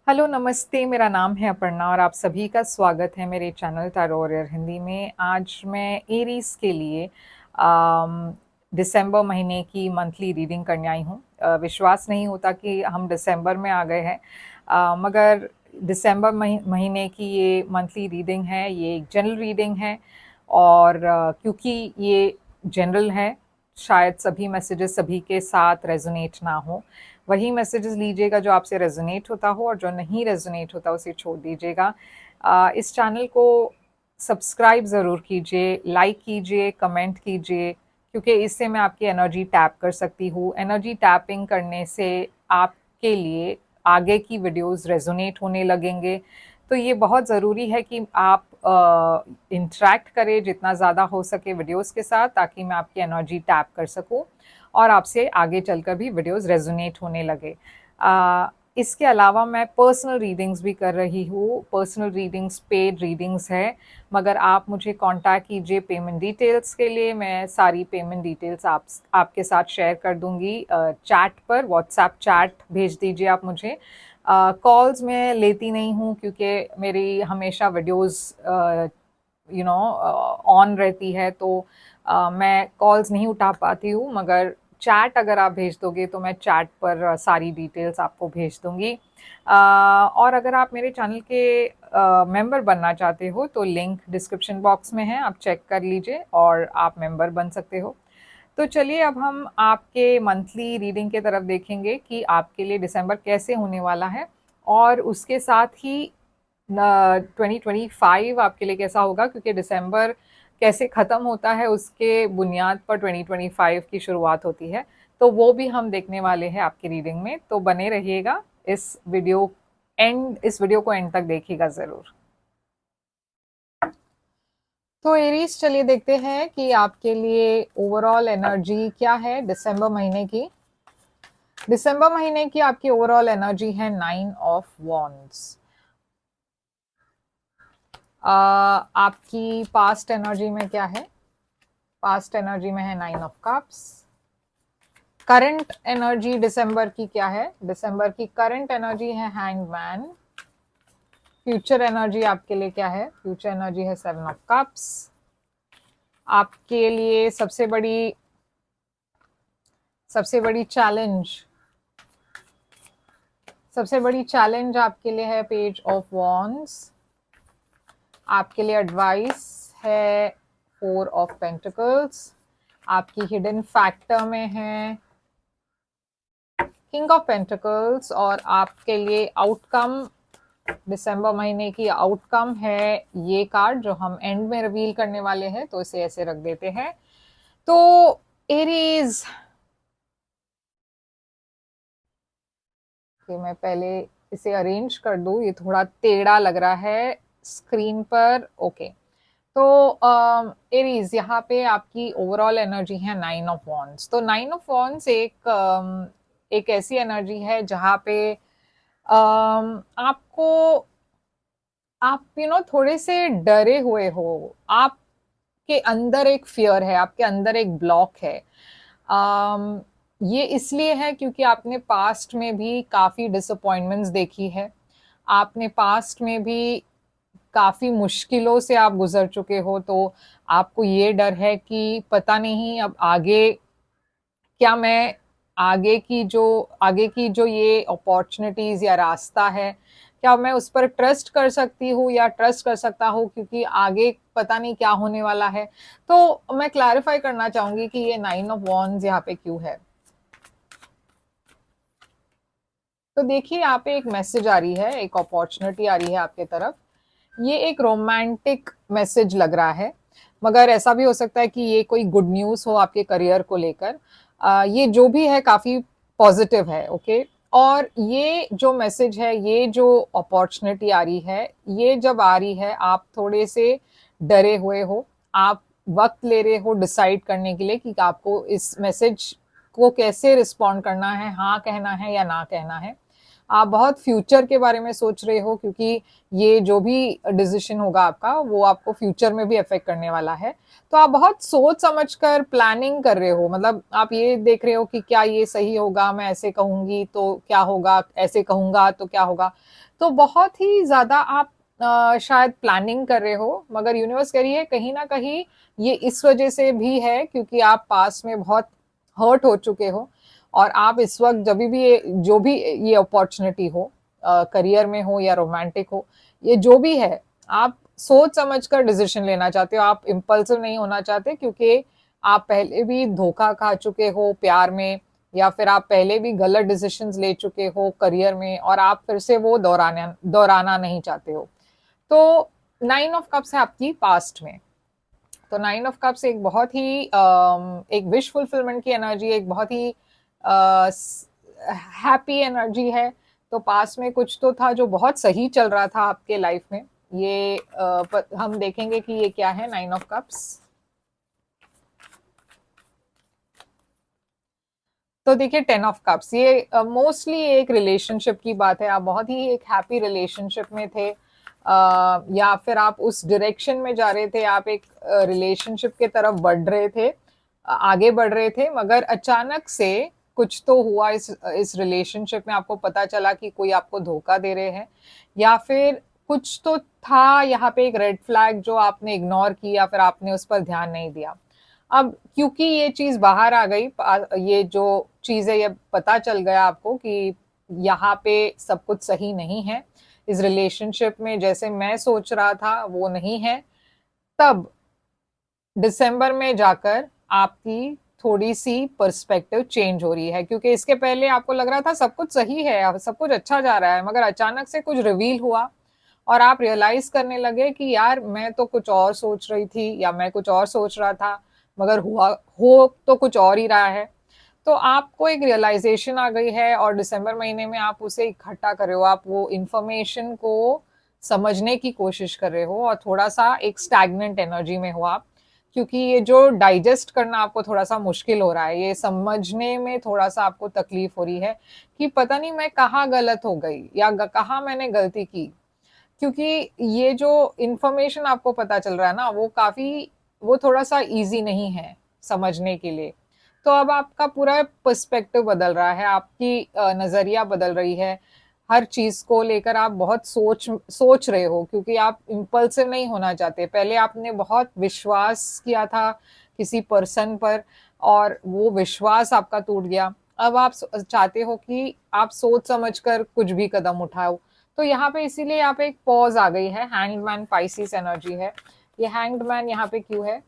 Hello नमस्ते, मेरा नाम है अपर्णा और आप सभी का स्वागत है मेरे चैनल टैरो वॉरियर हिंदी में। आज मैं एरीज के लिए दिसंबर महीने की मंथली रीडिंग करने आई हूँ। विश्वास नहीं होता कि हम दिसंबर में आ गए हैं, मगर दिसंबर महीने की ये मंथली रीडिंग है, ये एक जनरल रीडिंग है। और क्योंकि ये जनरल है, शायद सभी मैसेजेस सभी के साथ रेजोनेट ना हो। वही मैसेजेस लीजिएगा जो आपसे रेजोनेट होता हो, और जो नहीं रेजोनेट होता उसे छोड़ दीजिएगा। इस चैनल को सब्सक्राइब ज़रूर कीजिए, लाइक कीजिए, कमेंट कीजिए, क्योंकि इससे मैं आपकी एनर्जी टैप कर सकती हूँ। एनर्जी टैपिंग करने से आपके लिए आगे की वीडियोस रेजोनेट होने लगेंगे। तो ये बहुत ज़रूरी है कि आप इंटरेक्ट करें जितना ज़्यादा हो सके वीडियोस के साथ, ताकि मैं आपकी एनर्जी टैप कर सकूं और आपसे आगे चलकर भी वीडियोस रेजोनेट होने लगे। इसके अलावा मैं पर्सनल रीडिंग्स भी कर रही हूँ। पर्सनल रीडिंग्स पेड रीडिंग्स है, मगर आप मुझे कांटेक्ट कीजिए पेमेंट डिटेल्स के लिए। मैं सारी पेमेंट डिटेल्स आपके साथ शेयर कर दूंगी चैट पर। व्हाट्सएप चैट भेज दीजिए आप मुझे। कॉल्स मैं लेती नहीं हूँ, क्योंकि मेरी हमेशा वीडियोस ऑन रहती है, तो मैं कॉल्स नहीं उठा पाती हूँ। मगर चैट अगर आप भेज दोगे तो मैं चैट पर सारी डिटेल्स आपको भेज दूंगी। और अगर आप मेरे चैनल के मेंबर बनना चाहते हो तो लिंक डिस्क्रिप्शन बॉक्स में है, आप चेक कर लीजिए और आप मेंबर बन सकते हो। तो चलिए अब हम आपके मंथली रीडिंग के तरफ देखेंगे कि आपके लिए दिसंबर कैसे होने वाला है, और उसके साथ ही 2025 आपके लिए कैसा होगा, क्योंकि दिसंबर कैसे ख़त्म होता है उसके बुनियाद पर 2025 की शुरुआत होती है। तो वो भी हम देखने वाले हैं आपकी रीडिंग में, तो बने रहिएगा। इस वीडियो को एंड तक देखिएगा ज़रूर। तो एरीज, चलिए देखते हैं कि आपके लिए ओवरऑल एनर्जी क्या है दिसंबर महीने की। दिसंबर महीने की आपकी ओवरऑल एनर्जी है 9 ऑफ वॉन्ड्स। आपकी पास्ट एनर्जी में क्या है? पास्ट एनर्जी में है 9 ऑफ कप्स। करंट एनर्जी दिसंबर की क्या है? दिसंबर की करंट एनर्जी है हैंगमैन। फ्यूचर एनर्जी आपके लिए क्या है? फ्यूचर एनर्जी है 7 ऑफ कप्स। आपके लिए सबसे बड़ी चैलेंज आपके लिए है पेज ऑफ वॉन्ड्स। आपके लिए एडवाइस है 4 ऑफ पेंटिकल्स। आपकी हिडन फैक्टर में है किंग ऑफ पेंटिकल्स। और आपके लिए आउटकम, दिसंबर महीने की आउटकम है ये कार्ड, जो हम एंड में रिवील करने वाले हैं, तो इसे ऐसे रख देते हैं। तो एरीज, कि मैं पहले इसे अरेंज कर दूं, ये थोड़ा टेढ़ा लग रहा है स्क्रीन पर। ओके, तो एरीज, यहाँ पे आपकी ओवरऑल एनर्जी है 9 ऑफ वॉन्ड्स। तो 9 ऑफ वॉन्ड्स एक ऐसी एनर्जी है जहाँ पे आपको, आप थोड़े से डरे हुए हो। आपके अंदर एक फियर है, आपके अंदर एक ब्लॉक है। अम, ये इसलिए है क्योंकि आपने पास्ट में भी काफ़ी डिसअपॉइंटमेंट्स देखी है। आपने पास्ट में भी काफ़ी मुश्किलों से आप गुजर चुके हो, तो आपको ये डर है कि पता नहीं अब आगे क्या मैं, आगे की जो ये अपॉर्चुनिटीज़ या रास्ता है, क्या मैं उस पर ट्रस्ट कर सकती हूँ या ट्रस्ट कर सकता हूँ, क्योंकि आगे पता नहीं क्या होने वाला है। तो मैं क्लैरिफाई करना चाहूंगी कि ये 9 ऑफ वॉन्ड्स यहाँ पे क्यों है। तो देखिए, यहाँ पे एक मैसेज आ रही है, एक अपॉर्चुनिटी आ रही है आपके तरफ। ये एक रोमांटिक मैसेज लग रहा है, मगर ऐसा भी हो सकता है कि ये कोई गुड न्यूज़ हो आपके करियर को लेकर। ये जो भी है काफ़ी पॉजिटिव है। ओके, और ये जो मैसेज है, ये जो अपॉर्चुनिटी आ रही है, ये जब आ रही है आप थोड़े से डरे हुए हो। आप वक्त ले रहे हो डिसाइड करने के लिए कि आपको इस मैसेज को कैसे रिस्पॉन्ड करना है, हाँ कहना है या ना कहना है। आप बहुत फ्यूचर के बारे में सोच रहे हो, क्योंकि ये जो भी डिसीजन होगा आपका वो आपको फ्यूचर में भी अफेक्ट करने वाला है। तो आप बहुत सोच समझ कर प्लानिंग कर रहे हो, मतलब आप ये देख रहे हो कि क्या ये सही होगा, मैं ऐसे कहूंगी तो क्या होगा, ऐसे कहूंगा तो क्या होगा। तो बहुत ही ज्यादा आप शायद प्लानिंग कर रहे हो, मगर यूनिवर्स कह रही है कहीं ना कहीं ये इस वजह से भी है क्योंकि आप पास्ट में बहुत हर्ट हो चुके हो, और आप इस वक्त जब भी जो भी ये अपॉर्चुनिटी हो, करियर में हो या रोमांटिक हो, ये जो भी है, आप सोच समझ कर डिसीजन लेना चाहते हो, आप इम्पल्सिव नहीं होना चाहते, क्योंकि आप पहले भी धोखा खा चुके हो प्यार में, या फिर आप पहले भी गलत डिसीजंस ले चुके हो करियर में, और आप फिर से वो दोहराना नहीं चाहते हो। तो 9 ऑफ कप्स है आपकी पास्ट में। तो 9 ऑफ कप्स एक बहुत ही एक विश फुलफिलमेंट की एनर्जी, एक बहुत ही हैप्पी एनर्जी है। तो पास में कुछ तो था जो बहुत सही चल रहा था आपके लाइफ में। ये हम देखेंगे कि ये क्या है 9 ऑफ कप्स। तो देखिए 10 ऑफ कप्स, ये मोस्टली एक रिलेशनशिप की बात है। आप बहुत ही एक हैप्पी रिलेशनशिप में थे, या फिर आप उस डायरेक्शन में जा रहे थे, आप एक रिलेशनशिप के तरफ बढ़ रहे थे, आगे बढ़ रहे थे, मगर अचानक से कुछ तो हुआ इस रिलेशनशिप में, आपको पता चला कि कोई आपको धोखा दे रहे हैं, या फिर कुछ तो था यहाँ पे एक रेड फ्लैग जो आपने इग्नोर की, या फिर आपने उस पर ध्यान नहीं दिया। अब क्योंकि ये चीज बाहर आ गई, ये जो चीज है ये पता चल गया आपको कि यहाँ पे सब कुछ सही नहीं है, इस रिलेशनशिप में जैसे मैं सोच रहा था वो नहीं है। तब दिसंबर में जाकर आपकी थोड़ी सी पर्सपेक्टिव चेंज हो रही है, क्योंकि इसके पहले आपको लग रहा था सब कुछ सही है, सब कुछ अच्छा जा रहा है, मगर अचानक से कुछ रिवील हुआ और आप रियलाइज करने लगे कि यार मैं तो कुछ और सोच रही थी, या मैं कुछ और सोच रहा था, मगर हुआ हो तो कुछ और ही रहा है। तो आपको एक रियलाइजेशन आ गई है, और दिसंबर महीने में आप उसे इकट्ठा कर रहे हो, आप वो इंफॉर्मेशन को समझने की कोशिश कर रहे हो, और थोड़ा सा एक स्टैग्नेंट एनर्जी में हो आप, क्योंकि ये जो डाइजेस्ट करना आपको थोड़ा सा मुश्किल हो रहा है, ये समझने में थोड़ा सा आपको तकलीफ हो रही है कि पता नहीं मैं कहाँ गलत हो गई, या कहाँ मैंने गलती की। क्योंकि ये जो इंफॉर्मेशन आपको पता चल रहा है ना, वो थोड़ा सा इजी नहीं है समझने के लिए। तो अब आपका पूरा पर्सपेक्टिव बदल रहा है, आपकी नजरिया बदल रही है, हर चीज को लेकर आप बहुत सोच रहे हो, क्योंकि आप इम्पल्सिव नहीं होना चाहते। पहले आपने बहुत विश्वास किया था किसी पर्सन पर, और वो विश्वास आपका टूट गया। अब आप चाहते हो कि आप सोच समझ कर कुछ भी कदम उठाओ। तो यहाँ पे इसीलिए यहाँ पे एक पॉज आ गई है, हैंग्ड मैन पाइसिस एनर्जी है। ये हैंग्ड मैन यहाँ पे क्यों है?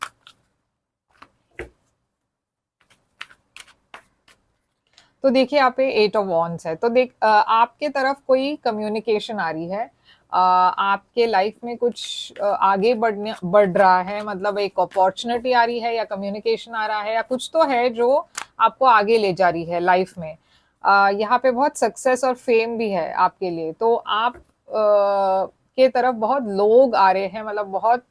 तो देखिए यहाँ पे 8 ऑफ वॉन्ड्स है। तो आपके तरफ कोई कम्युनिकेशन आ रही है, आपके लाइफ में कुछ आगे बढ़ रहा है, मतलब एक अपॉर्चुनिटी आ रही है, या कम्युनिकेशन आ रहा है, या कुछ तो है जो आपको आगे ले जा रही है लाइफ में। यहाँ पे बहुत सक्सेस और फेम भी है आपके लिए। तो आप के तरफ बहुत लोग आ रहे हैं, मतलब बहुत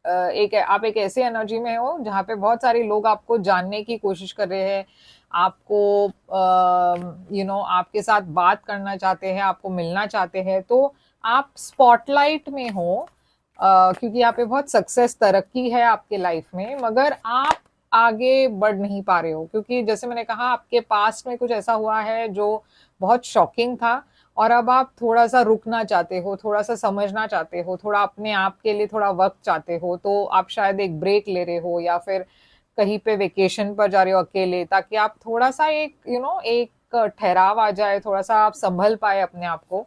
आप एक ऐसे एनर्जी में हो जहाँ पे बहुत सारे लोग आपको जानने की कोशिश कर रहे हैं, आपको आपके साथ बात करना चाहते हैं, आपको मिलना चाहते हैं। तो आप स्पॉटलाइट में हो, क्योंकि यहाँ पे बहुत सक्सेस तरक्की है आपके लाइफ में, मगर आप आगे बढ़ नहीं पा रहे हो, क्योंकि जैसे मैंने कहा आपके पास्ट में कुछ ऐसा हुआ है जो बहुत शॉकिंग था, और अब आप थोड़ा सा रुकना चाहते हो, थोड़ा सा समझना चाहते हो, थोड़ा अपने आप के लिए थोड़ा वक्त चाहते हो। तो आप शायद एक ब्रेक ले रहे हो, या फिर कहीं पे वेकेशन पर जा रहे हो अकेले, ताकि आप थोड़ा सा एक एक ठहराव आ जाए, थोड़ा सा आप संभल पाए अपने आप को।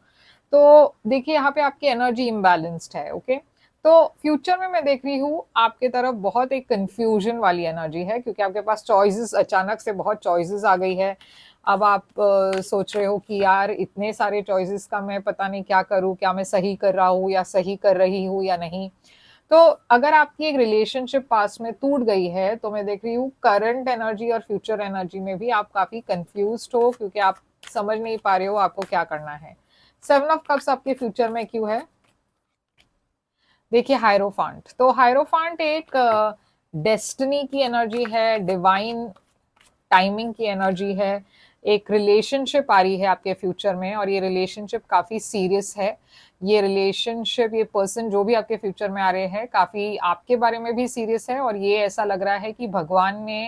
तो देखिए यहाँ पे आपकी एनर्जी इम्बैलेंस्ड है। ओके, तो फ्यूचर में मैं देख रही हूँ आपके तरफ बहुत एक कंफ्यूजन वाली एनर्जी है, क्योंकि आपके पास चॉइसेस, अचानक से बहुत चॉइसेस आ गई है। अब आप सोच रहे हो कि यार इतने सारे चॉइसेस का मैं पता नहीं क्या करूँ, क्या मैं सही कर रहा हूँ या सही कर रही हूँ या नहीं। तो अगर आपकी एक रिलेशनशिप पास में टूट गई है, तो मैं देख रही हूँ करंट एनर्जी और फ्यूचर एनर्जी में भी आप काफी कंफ्यूज हो, क्योंकि आप समझ नहीं पा रहे हो आपको क्या करना है। 7 ऑफ कप्स आपके फ्यूचर में क्यों है? देखिए हायरोफांट, तो हायरोफांट एक डेस्टिनी की एनर्जी है, डिवाइन टाइमिंग की एनर्जी है। एक रिलेशनशिप आ रही है आपके फ्यूचर में, और ये रिलेशनशिप काफ़ी सीरियस है। ये रिलेशनशिप, ये पर्सन जो भी आपके फ्यूचर में आ रहे हैं, काफ़ी आपके बारे में भी सीरियस है, और ये ऐसा लग रहा है कि भगवान ने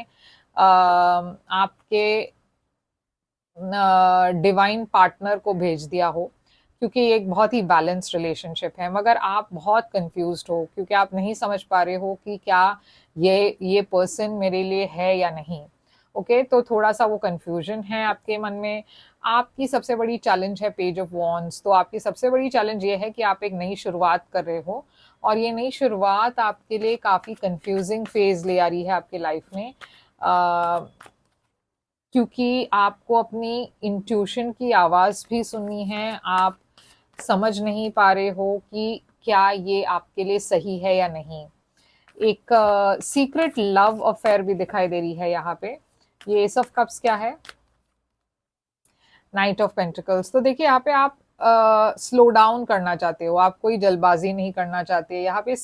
आपके डिवाइन पार्टनर को भेज दिया हो, क्योंकि ये एक बहुत ही बैलेंस्ड रिलेशनशिप है। मगर आप बहुत कंफ्यूज्ड हो, क्योंकि आप नहीं समझ पा रहे हो कि क्या ये पर्सन मेरे लिए है या नहीं। ओके, तो थोड़ा सा वो कंफ्यूजन है आपके मन में। आपकी सबसे बड़ी चैलेंज है पेज ऑफ वॉन्ड्स। तो आपकी सबसे बड़ी चैलेंज ये है कि आप एक नई शुरुआत कर रहे हो, और ये नई शुरुआत आपके लिए काफ़ी कंफ्यूजिंग फेज ले आ रही है आपके लाइफ में, क्योंकि आपको अपनी इंट्यूशन की आवाज़ भी सुननी है। आप समझ नहीं पा रहे हो कि क्या ये आपके लिए सही है या नहीं। एक सीक्रेट लव अफेयर भी दिखाई दे रही है यहाँ पे। ये एस ऑफ कप्स क्या है? Night of pentacles. तो देखिए, यहाँ पे आप स्लो डाउन करना चाहते हो, आप कोई जल्दबाजी नहीं करना चाहते। यहाँ पे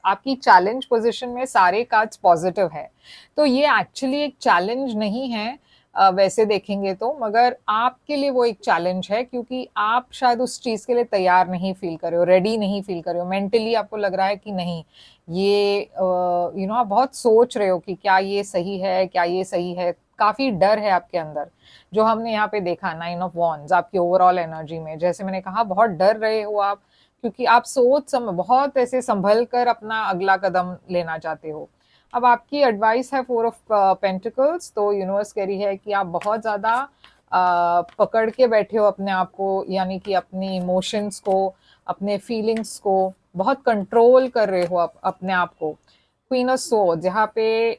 आपकी चैलेंज पोजीशन में सारे कार्ड्स पॉजिटिव है, तो ये एक्चुअली एक चैलेंज नहीं है वैसे देखेंगे तो, मगर आपके लिए वो एक चैलेंज है, क्योंकि आप शायद उस चीज़ के लिए तैयार नहीं फील कर रहे हो, रेडी नहीं फील कर रहे हो। मेंटली आपको लग रहा है कि नहीं, ये आप बहुत सोच रहे हो कि क्या ये सही है, क्या ये सही है। काफ़ी डर है आपके अंदर, जो हमने यहाँ पे देखा 9 ऑफ वॉन्ड्स आपकी ओवरऑल एनर्जी में। जैसे मैंने कहा, बहुत डर रहे हो आप, क्योंकि आप बहुत ऐसे संभल कर अपना अगला कदम लेना चाहते हो। अब आपकी एडवाइस है 4 ऑफ पेंटिकल्स। तो यूनिवर्स कह रही है कि आप बहुत ज़्यादा पकड़ के बैठे हो अपने आप को, यानी कि अपनी इमोशंस को, अपने फीलिंग्स को बहुत कंट्रोल कर रहे हो आप अपने आप को। क्वीन ऑफ सोर्ड्स, यहाँ पे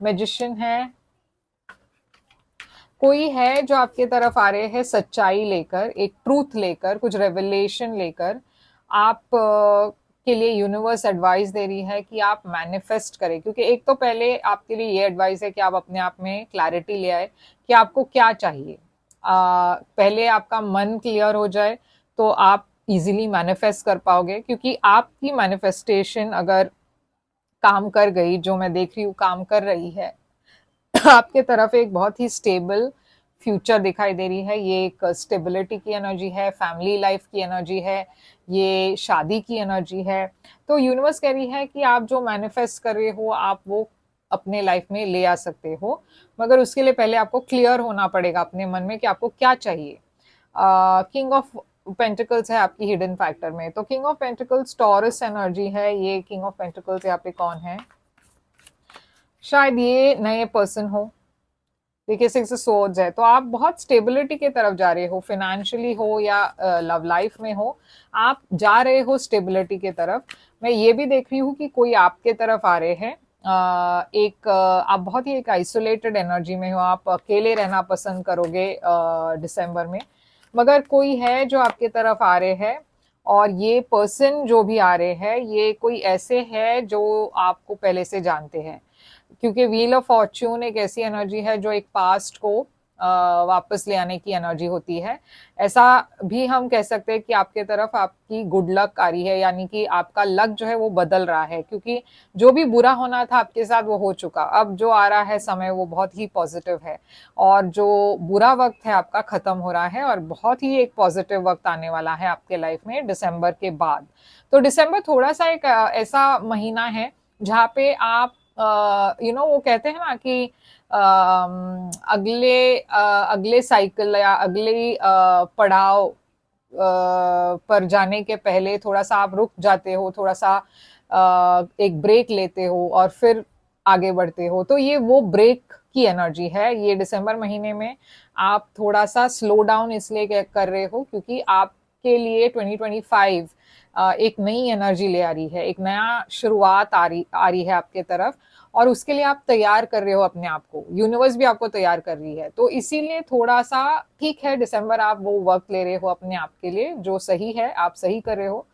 मैजिशियन है, कोई है जो आपके तरफ आ रहे हैं सच्चाई लेकर, एक ट्रूथ लेकर, कुछ रेवलेशन लेकर। आप के लिए यूनिवर्स एडवाइस दे रही है कि आप मैनिफेस्ट करें, क्योंकि एक तो पहले आपके लिए ये एडवाइस है कि आप अपने आप में क्लैरिटी ले आए कि आपको क्या चाहिए। पहले आपका मन क्लियर हो जाए तो आप इजीली मैनिफेस्ट कर पाओगे, क्योंकि आपकी मैनिफेस्टेशन अगर काम कर गई, जो मैं देख रही हूँ काम कर रही है, आपके तरफ एक बहुत ही स्टेबल फ्यूचर दिखाई दे रही है। ये एक स्टेबिलिटी की एनर्जी है, फैमिली लाइफ की एनर्जी है, ये शादी की एनर्जी है। तो यूनिवर्स कह रही है कि आप जो मैनिफेस्ट कर रहे हो, आप वो अपने लाइफ में ले आ सकते हो, मगर उसके लिए पहले आपको क्लियर होना पड़ेगा अपने मन में कि आपको क्या चाहिए। किंग ऑफ पेंटिकल्स है आपकी हिडन फैक्टर में। तो king of pentacles taurus energy है। ये किंग ऑफ पेंटिकल्स यहाँ पे कौन है? शायद ये नए पर्सन हो। देखिए, 6 सोर्ड्स है, तो आप बहुत स्टेबिलिटी की तरफ जा रहे हो, फाइनेंशियली हो या लव लाइफ में हो, आप जा रहे हो स्टेबिलिटी की तरफ। मैं ये भी देख रही हूँ कि कोई आपके तरफ आ रहे हैं। आप बहुत ही एक आइसोलेटेड एनर्जी में हो, आप अकेले रहना पसंद करोगे दिसंबर में, मगर कोई है जो आपके तरफ आ रहे हैं। और ये पर्सन जो भी आ रहे हैं, ये कोई ऐसे है जो आपको पहले से जानते हैं, क्योंकि व्हील ऑफ फॉर्च्यून एक ऐसी एनर्जी है जो एक पास्ट को वापस ले आने की एनर्जी होती है। ऐसा भी हम कह सकते हैं कि आपके तरफ आपकी गुड लक आ रही है, यानी कि आपका लक जो है वो बदल रहा है, क्योंकि जो भी बुरा होना था आपके साथ वो हो चुका। अब जो आ रहा है समय वो बहुत ही पॉजिटिव है, और जो बुरा वक्त है आपका खत्म हो रहा है, और बहुत ही एक पॉजिटिव वक्त आने वाला है आपके लाइफ में दिसंबर के बाद। तो दिसंबर थोड़ा सा एक ऐसा महीना है जहाँ पे आप वो कहते हैं ना कि अगले साइकिल या अगले पड़ाव पर जाने के पहले थोड़ा सा आप रुक जाते हो, थोड़ा सा एक ब्रेक लेते हो और फिर आगे बढ़ते हो। तो ये वो ब्रेक की एनर्जी है। ये दिसंबर महीने में आप थोड़ा सा स्लो डाउन इसलिए कर रहे हो, क्योंकि आपके लिए 2025 एक नई एनर्जी ले आ रही है, एक नया शुरुआत आ रही है आपके तरफ, और उसके लिए आप तैयार कर रहे हो अपने आप को। यूनिवर्स भी आपको तैयार कर रही है, तो इसीलिए थोड़ा सा ठीक है, दिसंबर आप वो वक्त ले रहे हो अपने आप के लिए, जो सही है, आप सही कर रहे हो,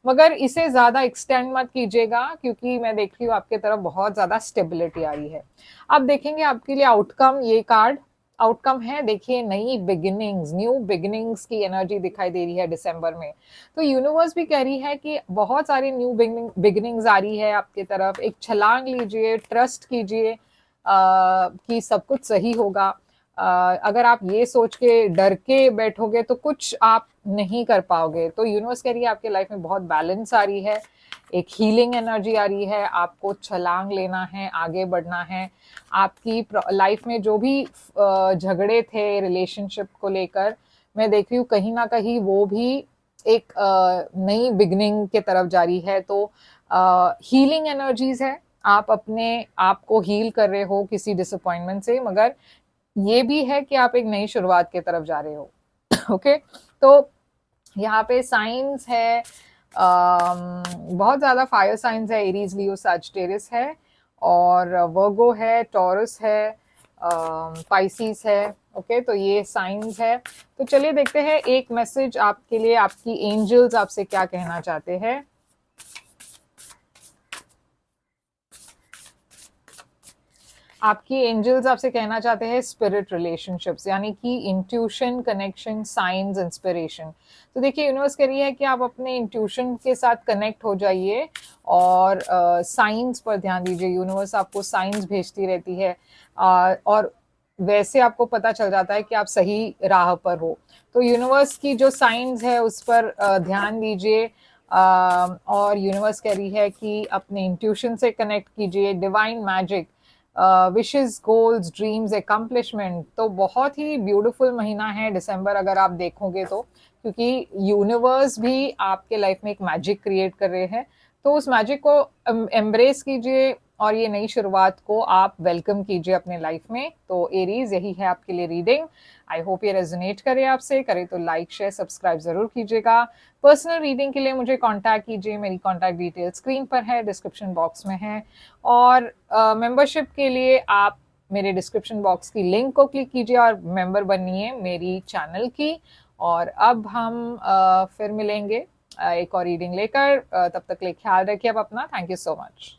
मगर इसे ज्यादा एक्सटेंड मत कीजिएगा, क्योंकि मैं देख रही हूँ आपके तरफ बहुत ज्यादा स्टेबिलिटी आ रही है। अब देखेंगे आपके लिए आउटकम। ये कार्ड आउटकम है, देखिए, नई बिगिनिंग्स, न्यू बिगिनिंग्स की एनर्जी दिखाई दे रही है दिसंबर में। तो यूनिवर्स भी कह रही है कि बहुत सारी न्यू बिगिनिंग्स आ रही है आपकी तरफ। एक छलांग लीजिए, ट्रस्ट कीजिए, कि सब कुछ सही होगा। अगर आप ये सोच के डर के बैठोगे तो कुछ आप नहीं कर पाओगे। तो यूनिवर्स कह रही है आपके लाइफ में बहुत बैलेंस आ रही है, एक हीलिंग एनर्जी आ रही है, आपको छलांग लेना है, आगे बढ़ना है। आपकी लाइफ में जो भी झगड़े थे रिलेशनशिप को लेकर, मैं देख रही हूँ कहीं ना कहीं वो भी एक नई बिगनिंग के तरफ जारी है। तो हीलिंग एनर्जीज है, आप अपने आप को हील कर रहे हो किसी डिसअपॉइंटमेंट से, मगर ये भी है कि आप एक नई शुरुआत की तरफ जा रहे हो। ओके तो यहाँ पे साइंस है, बहुत ज़्यादा फायर साइंस है, एरीज लियो सैजिटेरियस है, और वर्गो है, टॉरस है, पाइसिस है। ओके तो ये साइंस है। तो चलिए देखते हैं एक मैसेज आपके लिए, आपकी एंजल्स आपसे क्या कहना चाहते हैं। आपकी एंजल्स आपसे कहना चाहते हैं स्पिरिट रिलेशनशिप्स, यानी कि इंट्यूशन, कनेक्शन, साइंस, इंस्पिरेशन। तो देखिए यूनिवर्स कह रही है कि आप अपने इंट्यूशन के साथ कनेक्ट हो जाइए और साइंस पर ध्यान दीजिए। यूनिवर्स आपको साइंस भेजती रहती है और वैसे आपको पता चल जाता है कि आप सही राह पर हो। तो यूनिवर्स की जो साइंस है उस पर ध्यान दीजिए। और यूनिवर्स कह रही है कि अपने इंट्यूशन से कनेक्ट कीजिए। Divine magic, wishes, goals, dreams, accomplishment. तो बहुत ही ब्यूटीफुल महीना है दिसंबर अगर आप देखोगे तो, क्योंकि यूनिवर्स भी आपके लाइफ में एक मैजिक क्रिएट कर रहे हैं। तो उस मैजिक को एम्ब्रेस कीजिए और ये नई शुरुआत को आप वेलकम कीजिए अपने लाइफ में। तो एरीज, यही है आपके लिए रीडिंग। आई होप ये रेजोनेट करे आपसे, करे तो लाइक शेयर सब्सक्राइब जरूर कीजिएगा। पर्सनल रीडिंग के लिए मुझे कांटेक्ट कीजिए, मेरी कांटेक्ट डिटेल स्क्रीन पर है, डिस्क्रिप्शन बॉक्स में है। और मेंबरशिप के लिए आप मेरे डिस्क्रिप्शन बॉक्स की लिंक को क्लिक कीजिए और मेंबर बनिए मेरी चैनल की। और अब हम फिर मिलेंगे एक और रीडिंग लेकर। तब तक के लिए ख्याल रखिए आप अपना। Thank you so much.